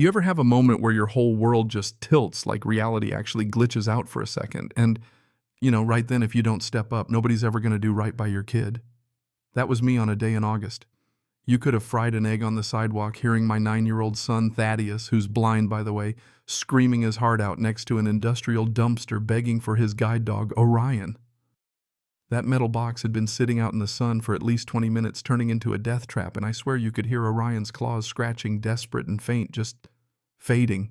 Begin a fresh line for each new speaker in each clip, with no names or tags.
You ever have a moment where your whole world just tilts, like reality actually glitches out for a second? And, right then, if you don't step up, nobody's ever going to do right by your kid. That was me on a day in August. You could have fried an egg on the sidewalk hearing my 9-year-old son, Thaddeus, who's blind, by the way, screaming his heart out next to an industrial dumpster begging for his guide dog, Orion. That metal box had been sitting out in the sun for at least 20 minutes, turning into a death trap, and I swear you could hear Orion's claws scratching, desperate and faint, just fading.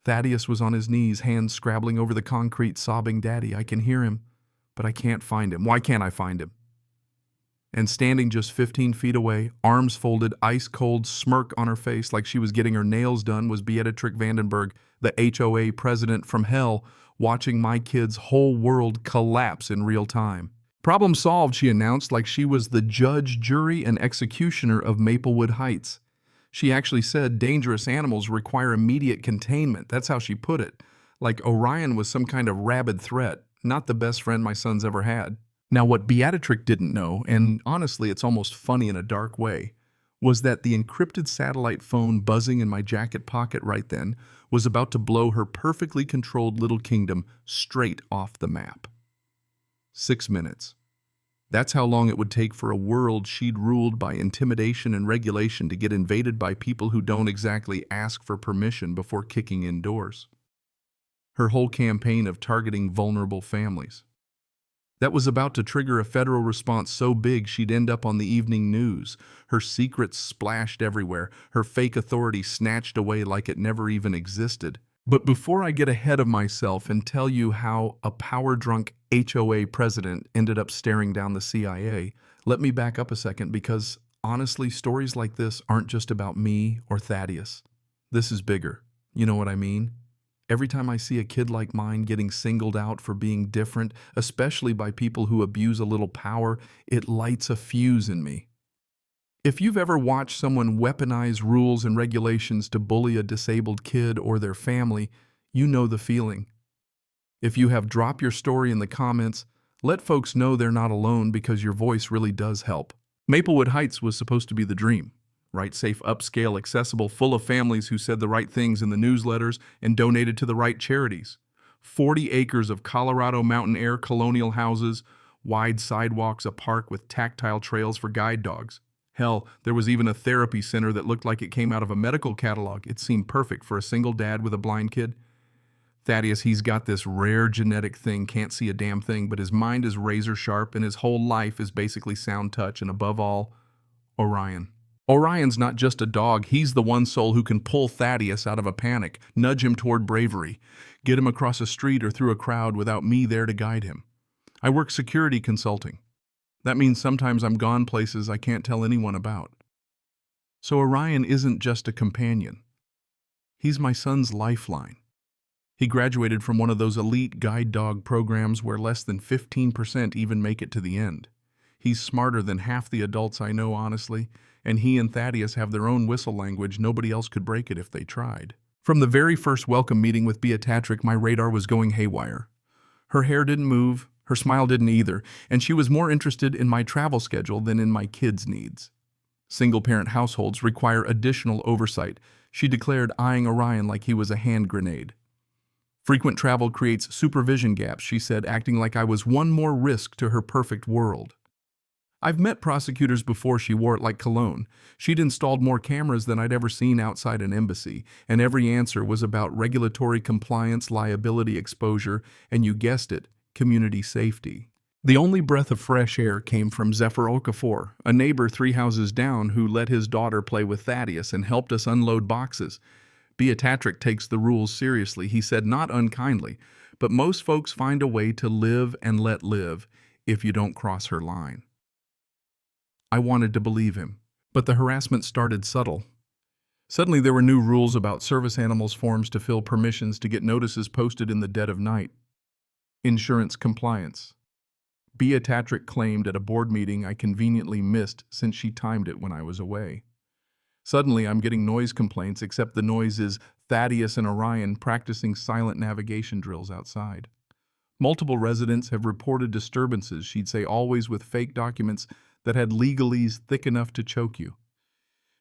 Thaddeus was on his knees, hands scrabbling over the concrete, sobbing, "Daddy, I can hear him, but I can't find him. Why can't I find him?" And standing just 15 feet away, arms folded, ice-cold, smirk on her face like she was getting her nails done, was Beatrice Vandenberg, the HOA president from hell, watching my kid's whole world collapse in real time. "Problem solved," she announced, like she was the judge, jury, and executioner of Maplewood Heights. She actually said dangerous animals require immediate containment. That's how she put it. Like Orion was some kind of rabid threat, not the best friend my son's ever had. Now, what Beatrix didn't know, and honestly it's almost funny in a dark way, was that the encrypted satellite phone buzzing in my jacket pocket right then was about to blow her perfectly controlled little kingdom straight off the map. 6 minutes. That's how long it would take for a world she'd ruled by intimidation and regulation to get invaded by people who don't exactly ask for permission before kicking in doors. Her whole campaign of targeting vulnerable families. That was about to trigger a federal response so big she'd end up on the evening news, her secrets splashed everywhere, her fake authority snatched away like it never even existed. But before I get ahead of myself and tell you how a power-drunk HOA president ended up staring down the CIA, let me back up a second because, honestly, stories like this aren't just about me or Thaddeus. This is bigger. You know what I mean? Every time I see a kid like mine getting singled out for being different, especially by people who abuse a little power, it lights a fuse in me. If you've ever watched someone weaponize rules and regulations to bully a disabled kid or their family, you know the feeling. If you have, drop your story in the comments. Let folks know they're not alone because your voice really does help. Maplewood Heights was supposed to be the dream. Right, safe, upscale, accessible, full of families who said the right things in the newsletters and donated to the right charities. 40 acres of Colorado mountain air colonial houses, wide sidewalks, a park with tactile trails for guide dogs. Hell, there was even a therapy center that looked like it came out of a medical catalog. It seemed perfect for a single dad with a blind kid. Thaddeus, he's got this rare genetic thing, can't see a damn thing, but his mind is razor sharp and his whole life is basically sound touch and above all, Orion. Orion's not just a dog, he's the one soul who can pull Thaddeus out of a panic, nudge him toward bravery, get him across a street or through a crowd without me there to guide him. I work security consulting. That means sometimes I'm gone places I can't tell anyone about. So Orion isn't just a companion. He's my son's lifeline. He graduated from one of those elite guide dog programs where less than 15% even make it to the end. He's smarter than half the adults I know, honestly, and he and Thaddeus have their own whistle language. Nobody else could break it if they tried. From the very first welcome meeting with Beatrix, my radar was going haywire. Her hair didn't move, her smile didn't either, and she was more interested in my travel schedule than in my kids' needs. Single-parent households require additional oversight, she declared, eyeing Orion like he was a hand grenade. Frequent travel creates supervision gaps, she said, acting like I was one more risk to her perfect world. I've met prosecutors before. She wore it like cologne. She'd installed more cameras than I'd ever seen outside an embassy, and every answer was about regulatory compliance, liability exposure, and you guessed it, community safety. The only breath of fresh air came from Zephyr Okafor, a neighbor 3 houses down who let his daughter play with Thaddeus and helped us unload boxes. Beatrix takes the rules seriously, he said, not unkindly, but most folks find a way to live and let live if you don't cross her line. I wanted to believe him, but the harassment started subtle. Suddenly there were new rules about service animals forms to fill, permissions to get notices posted in the dead of night. Insurance compliance. Beatrix claimed at a board meeting I conveniently missed since she timed it when I was away. Suddenly I'm getting noise complaints, except the noise is Thaddeus and Orion practicing silent navigation drills outside. Multiple residents have reported disturbances, she'd say, always with fake documents that had legalese thick enough to choke you.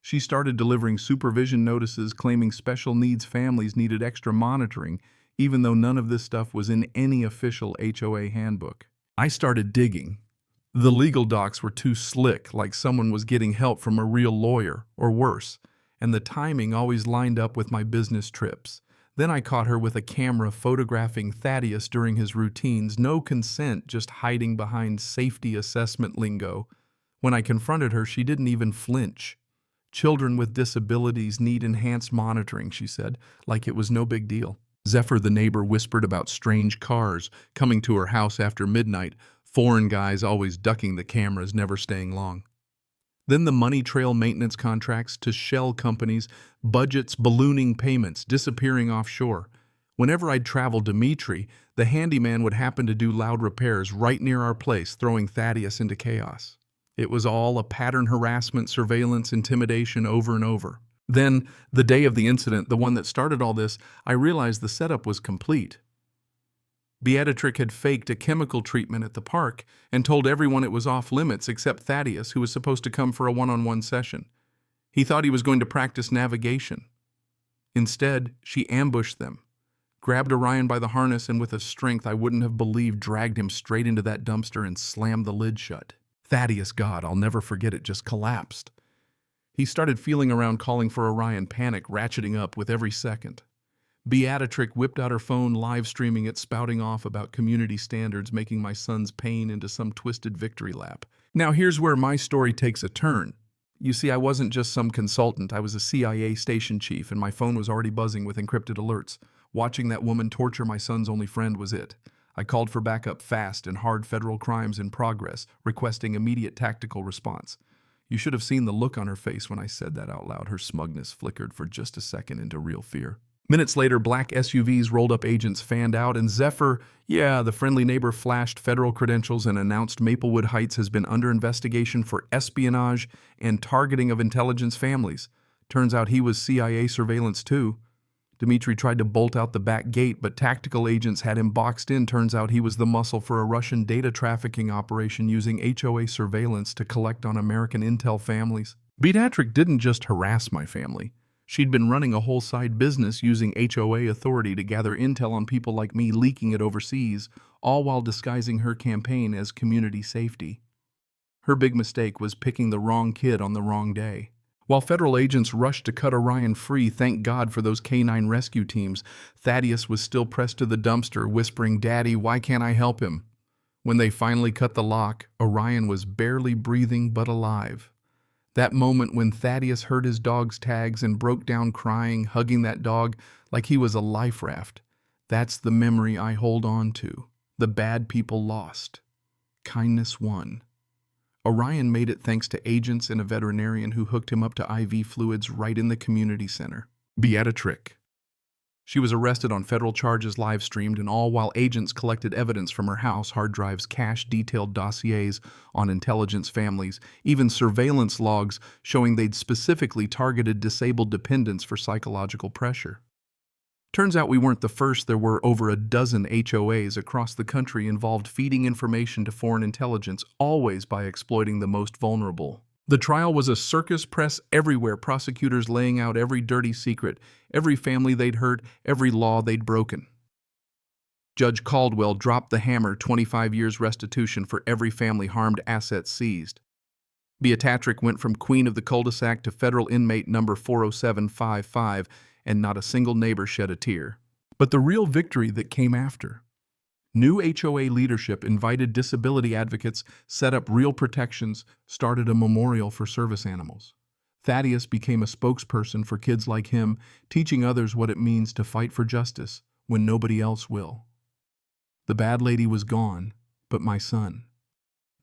She started delivering supervision notices claiming special needs families needed extra monitoring, even though none of this stuff was in any official HOA handbook. I started digging. The legal docs were too slick, like someone was getting help from a real lawyer, or worse, and the timing always lined up with my business trips. Then I caught her with a camera photographing Thaddeus during his routines, no consent, just hiding behind safety assessment lingo. When I confronted her, she didn't even flinch. Children with disabilities need enhanced monitoring, she said, like it was no big deal. Zephyr, the neighbor, whispered about strange cars coming to her house after midnight, foreign guys always ducking the cameras, never staying long. Then the money trail maintenance contracts to shell companies, budgets ballooning payments, disappearing offshore. Whenever I'd travel Dimitri, the handyman would happen to do loud repairs right near our place, throwing Thaddeus into chaos. It was all a pattern harassment, surveillance, intimidation over and over. Then, the day of the incident, the one that started all this, I realized the setup was complete. Beatrice had faked a chemical treatment at the park and told everyone it was off limits except Thaddeus, who was supposed to come for a one-on-one session. He thought he was going to practice navigation. Instead, she ambushed them, grabbed Orion by the harness, and with a strength I wouldn't have believed, dragged him straight into that dumpster and slammed the lid shut. Thaddeus, God, I'll never forget it, just collapsed. He started feeling around, calling for Orion, panic ratcheting up with every second. Beatrice whipped out her phone, live streaming it, spouting off about community standards, making my son's pain into some twisted victory lap. Now here's where my story takes a turn. You see, I wasn't just some consultant, I was a CIA station chief, and my phone was already buzzing with encrypted alerts. Watching that woman torture my son's only friend was it. I called for backup fast and hard federal crimes in progress, requesting immediate tactical response. You should have seen the look on her face when I said that out loud. Her smugness flickered for just a second into real fear. Minutes later, black SUVs rolled up, agents fanned out, and Zephyr, the friendly neighbor, flashed federal credentials and announced Maplewood Heights has been under investigation for espionage and targeting of intelligence families. Turns out he was CIA surveillance too. Dimitri tried to bolt out the back gate, but tactical agents had him boxed in. Turns out he was the muscle for a Russian data trafficking operation using HOA surveillance to collect on American intel families. Beatrice didn't just harass my family. She'd been running a whole side business using HOA authority to gather intel on people like me leaking it overseas, all while disguising her campaign as community safety. Her big mistake was picking the wrong kid on the wrong day. While federal agents rushed to cut Orion free, thank God for those canine rescue teams, Thaddeus was still pressed to the dumpster, whispering, "Daddy, why can't I help him?" When they finally cut the lock, Orion was barely breathing but alive. That moment when Thaddeus heard his dog's tags and broke down crying, hugging that dog like he was a life raft, that's the memory I hold on to. The bad people lost. Kindness won. Orion made it thanks to agents and a veterinarian who hooked him up to IV fluids right in the community center. Beatrice. She was arrested on federal charges, live streamed, and all while agents collected evidence from her house, hard drives, cache, detailed dossiers on intelligence families, even surveillance logs showing they'd specifically targeted disabled dependents for psychological pressure. Turns out we weren't the first. There were over a dozen HOAs across the country involved feeding information to foreign intelligence, always by exploiting the most vulnerable. The trial was a circus, press everywhere, prosecutors laying out every dirty secret, every family they'd hurt, every law they'd broken. Judge Caldwell dropped the hammer, 25 years restitution for every family harmed, assets seized. Beatrice went from queen of the cul-de-sac to federal inmate number 40755, and not a single neighbor shed a tear. But the real victory that came after. New HOA leadership invited disability advocates, set up real protections, started a memorial for service animals. Thaddeus became a spokesperson for kids like him, teaching others what it means to fight for justice when nobody else will. The bad lady was gone, but my son.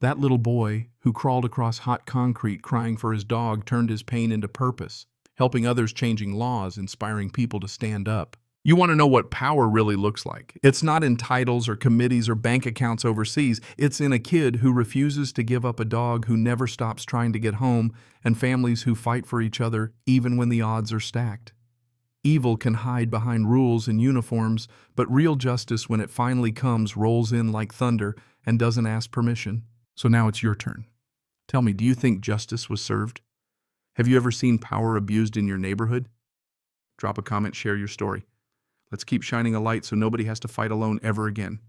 That little boy who crawled across hot concrete crying for his dog turned his pain into purpose, helping others, changing laws, inspiring people to stand up. You want to know what power really looks like? It's not in titles or committees or bank accounts overseas. It's in a kid who refuses to give up, a dog who never stops trying to get home, and families who fight for each other even when the odds are stacked. Evil can hide behind rules and uniforms, but real justice, when it finally comes, rolls in like thunder and doesn't ask permission. So now it's your turn. Tell me, do you think justice was served? Have you ever seen power abused in your neighborhood? Drop a comment, share your story. Let's keep shining a light so nobody has to fight alone ever again.